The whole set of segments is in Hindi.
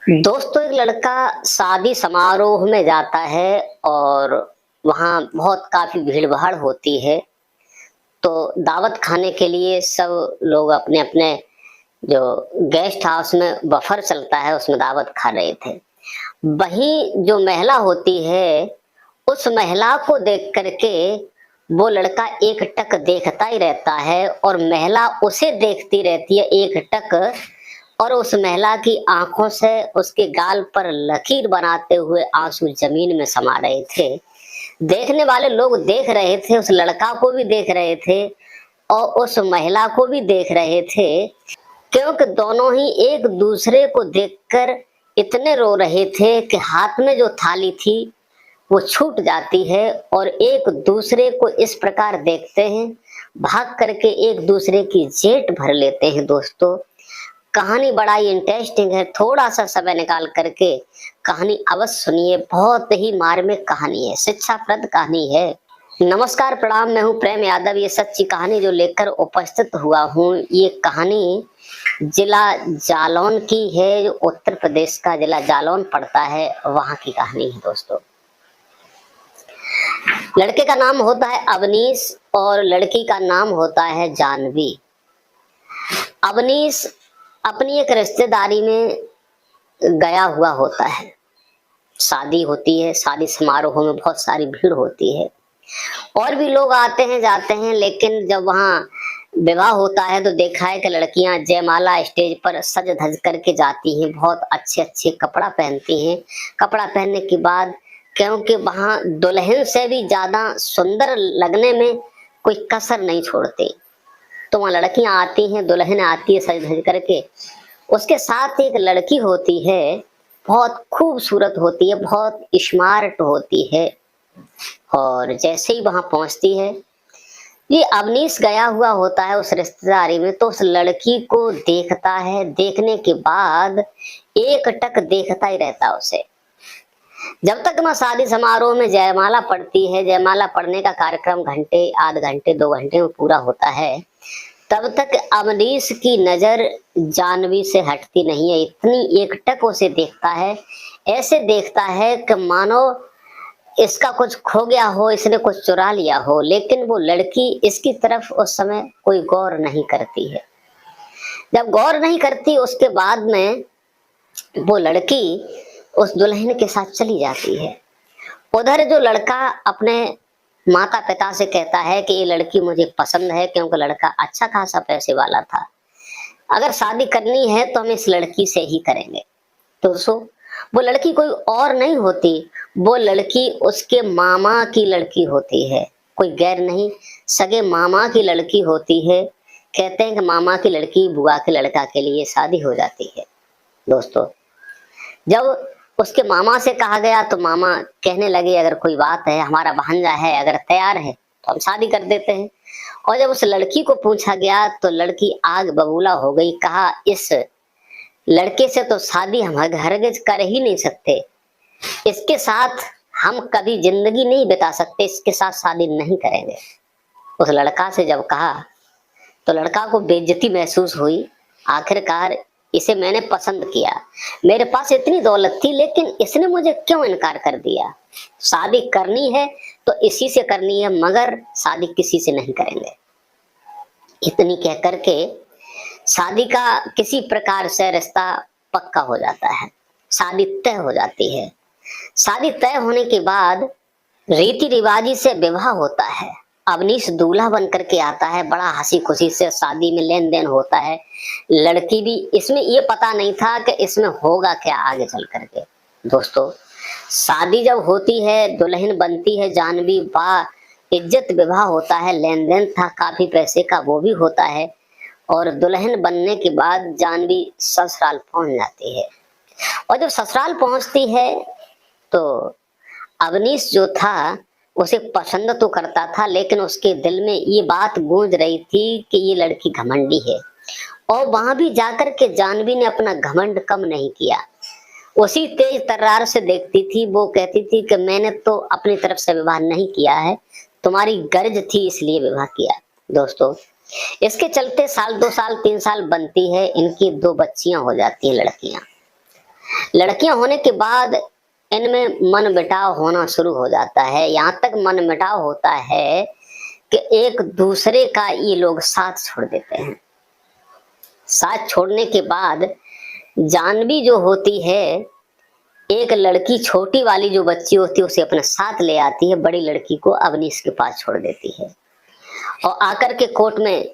दोस्तों, एक लड़का शादी समारोह में जाता है और वहाँ बहुत काफी भीड़-भाड़ होती है। तो दावत खाने के लिए सब लोग अपने-अपने जो गेस्ट हाउस में बफर चलता है उसमें दावत खा रहे थे। वहीं जो महिला होती है, उस महिला को देख कर के वो लड़का एकटक देखता ही रहता है और महिला उसे देखती रहती है एकटक। और उस महिला की आंखों से उसके गाल पर लकीर बनाते हुए आंसू जमीन में समा रहे थे। देखने वाले लोग देख रहे थे, उस लड़का को भी देख रहे थे और उस महिला को भी देख रहे थे, क्योंकि दोनों ही एक दूसरे को देखकर इतने रो रहे थे कि हाथ में जो थाली थी वो छूट जाती है और एक दूसरे को इस प्रकार देखते हैं, भाग करके एक दूसरे की जेट भर लेते हैं। दोस्तों, कहानी बड़ा ही इंटरेस्टिंग है। थोड़ा सा समय निकाल करके कहानी अवश्य सुनिए। बहुत ही मार्मिक कहानी है, शिक्षाप्रद कहानी है। नमस्कार, प्रणाम। मैं हूं प्रेम यादव। ये सच्ची कहानी जो लेकर उपस्थित हुआ हूं, ये कहानी जिला जालौन की है, जो उत्तर प्रदेश का जिला जालौन पड़ता है, वहां की कहानी है। दोस्तों, लड़के का नाम होता है अवनीश और लड़की का नाम होता है जानवी। अवनीश अपनी एक रिश्तेदारी में गया हुआ होता है। शादी होती है, शादी समारोह में बहुत सारी भीड़ होती है और भी लोग आते हैं जाते हैं, लेकिन जब वहाँ विवाह होता है तो देखा है कि लड़कियां जयमाला स्टेज पर सज धज करके जाती हैं, बहुत अच्छे अच्छे कपड़ा पहनती हैं। कपड़ा पहनने के बाद, क्योंकि वहाँ दुल्हन से भी ज्यादा सुंदर लगने में कोई कसर नहीं छोड़ते, तो वहाँ लड़कियां आती हैं, दुल्हन आती है सज धज करके। उसके साथ एक लड़की होती है, बहुत खूबसूरत होती है, बहुत स्मार्ट होती है। और जैसे ही वहां पहुंचती है, ये अवनीश गया हुआ होता है उस रिश्तेदारी में, तो उस लड़की को देखता है। देखने के बाद एक टक देखता ही रहता उसे। जब तक वह शादी समारोह में जयमाला पड़ती है, जयमाला पड़ने का कार्यक्रम घंटे, आध घंटे, 2 घंटे में पूरा होता है, तब तक अवनीश की नजर जानवी से हटती नहीं है। इतनी एकटक उसे देखता है, ऐसे देखता है कि मानो इसका कुछ खो गया हो, इसने कुछ चुरा लिया हो। लेकिन वो लड़की इसकी तरफ उस समय कोई गौर नहीं करती है। जब गौर नहीं करती, उसके बाद में वो लड़की उस दुल्हन के साथ चली जाती है। उधर जो लड़का अपने माता पिता से कहता है कि ये लड़की मुझे पसंद है, क्योंकि लड़का अच्छा खासा पैसे वाला था। अगर शादी करनी है तो हम इस लड़की से ही करेंगे। तो वो लड़की कोई और नहीं होती, वो लड़की उसके मामा की लड़की होती है, कोई गैर नहीं, सगे मामा की लड़की होती है। कहते हैं कि मामा की लड़की बुआ के लड़का के लिए शादी हो जाती है। दोस्तों, जब उसके मामा से कहा गया तो मामा कहने लगे, अगर कोई बात है, हमारा भांजा है, अगर तैयार है तो हम शादी कर देते हैं। और जब उस लड़की को पूछा गया तो लड़की आग बबूला हो गई। कहा, इस लड़के से तो शादी हम हरगिज कर ही नहीं सकते, इसके साथ हम कभी जिंदगी नहीं बिता सकते, इसके साथ शादी नहीं करेंगे। उस लड़का से जब कहा तो लड़का को बेइज्जती महसूस हुई। आखिरकार इसे मैंने पसंद किया, मेरे पास इतनी दौलत थी, लेकिन इसने मुझे क्यों इनकार कर दिया। शादी करनी है तो इसी से करनी है, मगर शादी किसी से नहीं करेंगे। इतनी कह करके शादी का किसी प्रकार से रिश्ता पक्का हो जाता है, शादी तय हो जाती है। शादी तय होने के बाद रीति रिवाजी से विवाह होता है। अवनीश दूल्हा बन करके आता है, बड़ा हंसी खुशी से शादी में लेन देन होता है। लड़की भी, इसमें ये पता नहीं था कि इसमें होगा क्या आगे चल करके। दोस्तों, शादी जब होती है, दुल्हन बनती है जानवी, वाह, इज्जत विवाह होता है, लेन देन था काफी पैसे का, वो भी होता है। और दुल्हन बनने के बाद जानवी ससुराल पहुंच जाती है। और जब ससुराल पहुंचती है तो अवनीश जो था उसे पसंद तो करता था, लेकिन उसके दिल में ये बात गूंज रही थी कि ये लड़की घमंडी है। और वहां भी जाकर के जानवी ने अपना घमंड कम नहीं किया, उसी तेज तर्रार से देखती थी। वो कहती थी कि मैंने तो अपनी तरफ से विवाह नहीं किया है, तुम्हारी गर्ज थी इसलिए विवाह किया। दोस्तों, इसके चलते साल, 2 साल, 3 साल बनती है, इनकी 2 बच्चियां हो जाती हैं, लड़कियां। लड़कियां होने के बाद इनमें मन मिटाव होना शुरू हो जाता है। यहाँ तक मन मिटाव होता है कि एक दूसरे का ये लोग साथ छोड़ देते हैं। साथ छोड़ने के बाद जानवी जो होती है, एक लड़की छोटी वाली जो बच्ची होती है उसे अपने साथ ले आती है, बड़ी लड़की को अवनीश के पास छोड़ देती है और आकर के कोर्ट में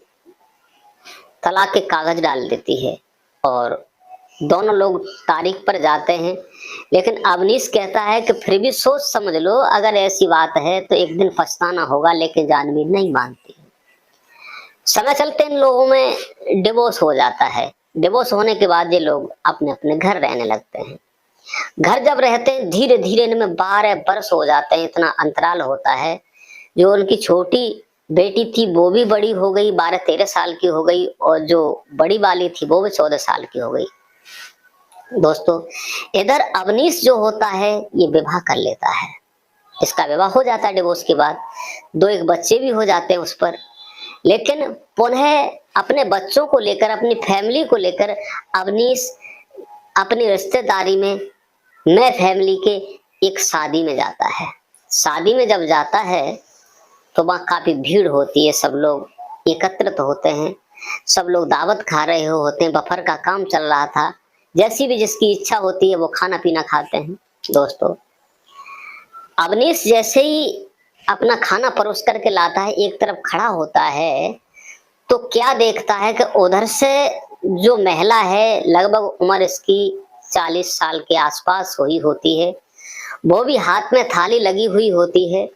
तलाक के कागज डाल देती है और दोनों लोग तारीख पर जाते हैं। लेकिन अवनीश कहता है कि फिर भी सोच समझ लो, अगर ऐसी बात है तो एक दिन पछताना होगा, लेकिन जानवी नहीं मानती। समय चलते इन लोगों में डिवोर्स हो जाता है। डिवोर्स होने के बाद ये लोग अपने अपने घर रहने लगते हैं। घर जब रहते हैं धीरे धीरे इनमें 12 वर्ष हो जाते हैं, इतना अंतराल होता है। जो उनकी छोटी बेटी थी वो भी बड़ी हो गई, 12-13 साल की हो गई, और जो बड़ी वाली थी वो भी 14 साल की हो गई। दोस्तों, इधर अवनीश जो होता है ये विवाह कर लेता है। इसका विवाह हो जाता है डिवोर्स के बाद, 2-1 बच्चे भी हो जाते हैं उस पर। लेकिन पुनः अपने बच्चों को लेकर, अपनी फैमिली को लेकर अवनीश अपनी रिश्तेदारी में मैं फैमिली के एक शादी में जाता है। शादी में जब जाता है तो वहाँ काफी भीड़ होती है, सब लोग एकत्रित होते हैं, सब लोग दावत खा रहे होते हैं, बफर का काम चल रहा था। जैसी भी जिसकी इच्छा होती है वो खाना पीना खाते हैं। दोस्तों, अवनीश जैसे ही अपना खाना परोस करके लाता है, एक तरफ खड़ा होता है तो क्या देखता है कि उधर से जो महिला है, लगभग उम्र इसकी 40 साल के आसपास हुई होती है, वो भी हाथ में थाली लगी हुई होती है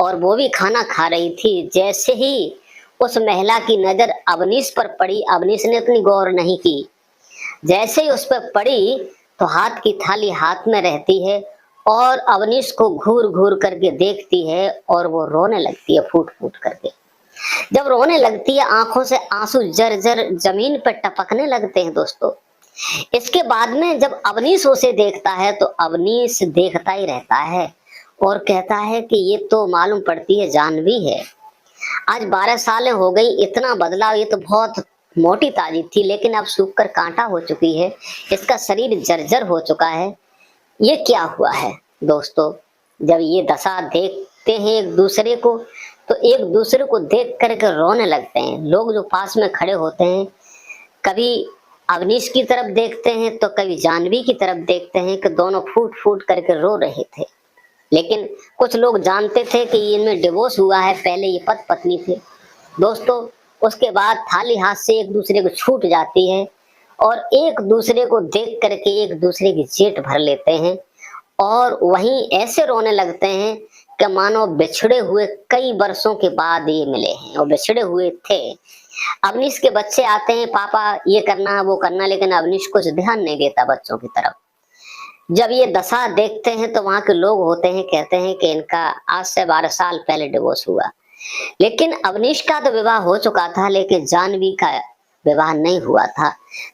और वो भी खाना खा रही थी। जैसे ही उस महिला की नजर अवनीश पर पड़ी, अवनीश ने इतनी गौर नहीं की, जैसे ही उस पर पड़ी तो हाथ की थाली हाथ में रहती है और अवनीश को घूर घूर करके देखती है और वो रोने लगती है फूट फूट करके। जब रोने लगती है आंखों से आंसू जर-जर जमीन पर टपकने लगते हैं। दोस्तों, इसके बाद में जब अवनीश उसे देखता है तो अवनीश देखता ही रहता है और कहता है कि ये तो मालूम पड़ती है जानवी है। आज 12 सालें हो गई, इतना बदलाव, ये तो बहुत मोटी ताजी थी लेकिन अब सूख कर कांटा हो चुकी है, इसका शरीर जर्जर हो चुका है, ये क्या हुआ है। दोस्तों, जब ये दशा देखते हैं एक दूसरे को तो एक दूसरे को देख करके रोने लगते हैं। लोग जो पास में खड़े होते हैं कभी अवनीश की तरफ देखते हैं तो कभी जानवी की तरफ देखते हैं कि दोनों फूट फूट करके रो रहे थे। लेकिन कुछ लोग जानते थे कि इनमें डिवोर्स हुआ है, पहले ये पति पत्नी थे। दोस्तों, उसके बाद थाली हाथ से एक दूसरे को छूट जाती है और एक दूसरे को देख करके एक दूसरे की जेट भर लेते हैं और वहीं ऐसे रोने लगते हैं कि मानो बिछड़े हुए कई वर्षों के बाद ये मिले हैं और बिछड़े हुए थे। अवनीश के बच्चे आते हैं, पापा ये करना वो करना, लेकिन अवनीश कुछ ध्यान नहीं देता बच्चों की तरफ। जब ये दशा देखते हैं तो वहां के लोग होते हैं, कहते हैं कि इनका आज से 12 साल पहले डिवोर्स हुआ। लेकिन अवनीश का तो विवाह हो चुका था लेकिन जानवी का विवाह नहीं हुआ था।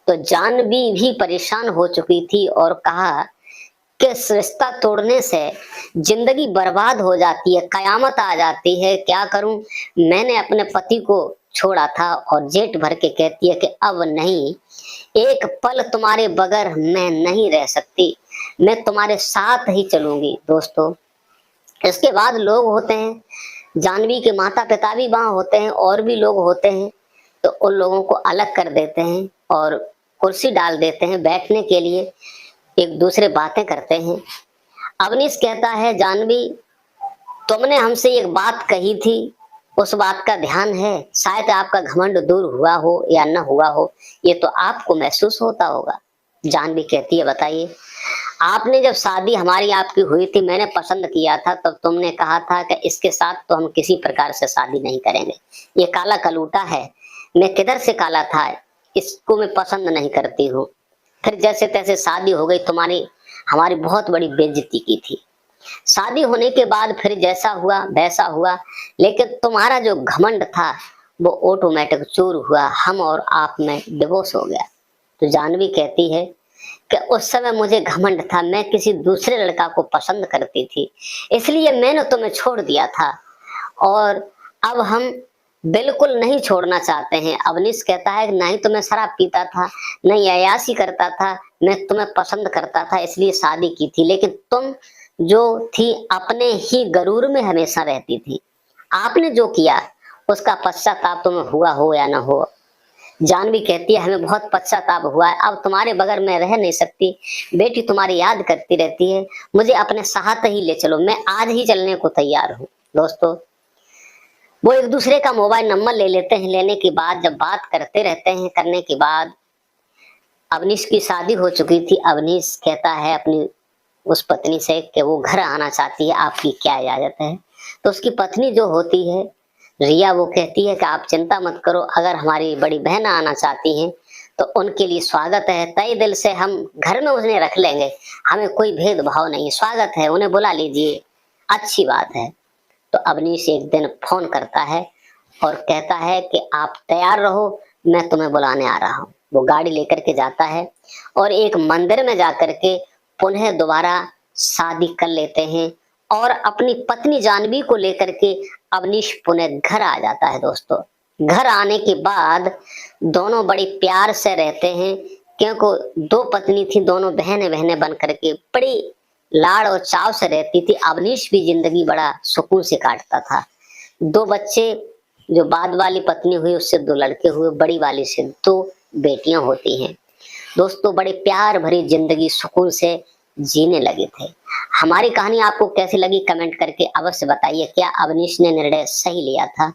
तो जानवी भी परेशान हो चुकी थी और कहा कि इस रिश्ता तोड़ने से जिंदगी बर्बाद हो जाती है, कयामत आ जाती है, क्या करूं। मैंने अपने पति को छोड़ा था और जेठ भर के कहती है कि अब नहीं, एक पल तुम्हारे बगैर मैं नहीं रह सकती, मैं तुम्हारे साथ ही चलूंगी। दोस्तों, इसके बाद लोग होते हैं, जानवी के माता पिता भी वहां होते हैं और भी लोग होते हैं, तो उन लोगों को अलग कर देते हैं और कुर्सी डाल देते हैं बैठने के लिए, एक दूसरे बातें करते हैं। अवनीश कहता है, जानवी तुमने हमसे एक बात कही थी, उस बात का ध्यान है, शायद आपका घमंड दूर हुआ हो या न हुआ हो, ये तो आपको महसूस होता होगा। जानवी कहती है, बताइए। आपने जब शादी हमारी आपकी हुई थी, मैंने पसंद किया था, तब तुमने कहा था कि इसके साथ तो हम किसी प्रकार से शादी नहीं करेंगे, ये काला कलूटा है। मैं किधर से काला था, इसको मैं पसंद नहीं करती हूँ। फिर जैसे तैसे शादी हो गई, तुम्हारी हमारी बहुत बड़ी बेइज्जती की थी। शादी होने के बाद फिर जैसा हुआ वैसा हुआ, लेकिन तुम्हारा जो घमंड था वो ऑटोमेटिक चूर हुआ, हम और आप में डिवोर्स हो गया। तो जानवी कहती है कि उस समय मुझे घमंड था, मैं किसी दूसरे लड़का को पसंद करती थी, इसलिए मैंने तुम्हें छोड़ दिया था और अब हम बिल्कुल नहीं छोड़ना चाहते हैं। अवनीश कहता है कि नहीं तो मैं शराब पीता था, नहीं अय्याशी करता था, मैं तुम्हें पसंद करता था इसलिए शादी की थी, लेकिन तुम जो थी अपने ही गरूर में हमेशा रहती थी। आपने जो किया उसका पश्चाताप तुम्हें हुआ हो या ना हो। जानवी कहती है हमें बहुत पश्चाताप हुआ है, अब तुम्हारे बगैर मैं रह नहीं सकती, बेटी तुम्हारी याद करती रहती है, मुझे अपने साथ ही ले चलो, मैं आज ही चलने को तैयार हूँ। दोस्तों, वो एक दूसरे का मोबाइल नंबर ले लेते हैं। लेने के बाद जब बात करते रहते हैं, करने के बाद अवनीश की शादी हो चुकी थी। अवनीश कहता है अपनी उस पत्नी से कि वो घर आना चाहती है, आपकी क्या इजाजत है। तो उसकी पत्नी जो होती है रिया, वो कहती है कि आप चिंता मत करो, अगर हमारी बड़ी बहन आना चाहती हैं तो उनके लिए स्वागत है, तहे दिल से हम घर में उन्हें रख लेंगे, हमें कोई भेदभाव नहीं, स्वागत है, उन्हें बुला लीजिए, अच्छी बात है। तो अवनीश एक दिन फोन करता है और कहता है कि आप तैयार रहो, मैं तुम्हें बुलाने आ रहा हूँ। वो गाड़ी लेकर के जाता है और एक मंदिर में जाकर के पुनः दोबारा शादी कर लेते हैं और अपनी पत्नी जानवी को लेकर के अवनीश पुनः घर आ जाता है। दोस्तों, घर आने के बाद दोनों बड़े प्यार से रहते हैं, क्योंकि दो पत्नी थी, दोनों बहने बहने बन करके बड़ी लाड़ और चाव से रहती थी। अवनीश भी जिंदगी बड़ा सुकून से काटता था। दो बच्चे, जो बाद वाली पत्नी हुई उससे दो लड़के हुए, बड़ी वाली से दो बेटियां होती हैं। दोस्तों, बड़े प्यार भरी जिंदगी सुकून से जीने लगे थे। हमारी कहानी आपको कैसी लगी कमेंट करके अवश्य बताइए। क्या अवनीश ने निर्णय सही लिया था?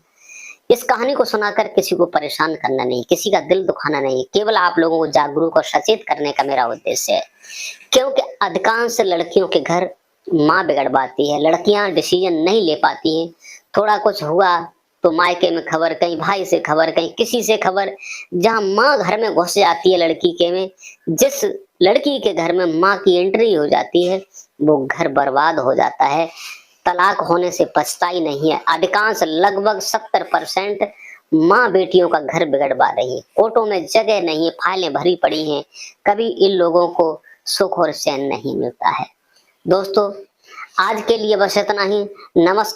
इस कहानी को सुनाकर किसी को परेशान करना नहीं, किसी का दिल दुखाना नहीं, केवल आप लोगों को जागरूक और सचेत करने का मेरा उद्देश्य है। क्योंकि अधिकांश लड़कियों के घर माँ बिगड़ पाती है, लड़कियां डिसीजन नहीं ले पाती हैं। थोड़ा कुछ हुआ तो मायके में खबर, कहीं भाई से खबर, कहीं किसी से खबर, जहां माँ घर में घुस जाती है लड़की के में, जिस लड़की के घर में माँ की एंट्री हो जाती है वो घर बर्बाद हो जाता है। तलाक होने से पछताई नहीं है। अधिकांश लगभग 70% माँ बेटियों का घर बिगड़वा रही है। कोर्टों में जगह नहीं है, फाइलें भरी पड़ी हैं, कभी इन लोगों को सुख और चैन नहीं मिलता है। दोस्तों, आज के लिए बस इतना ही। नमस्कार।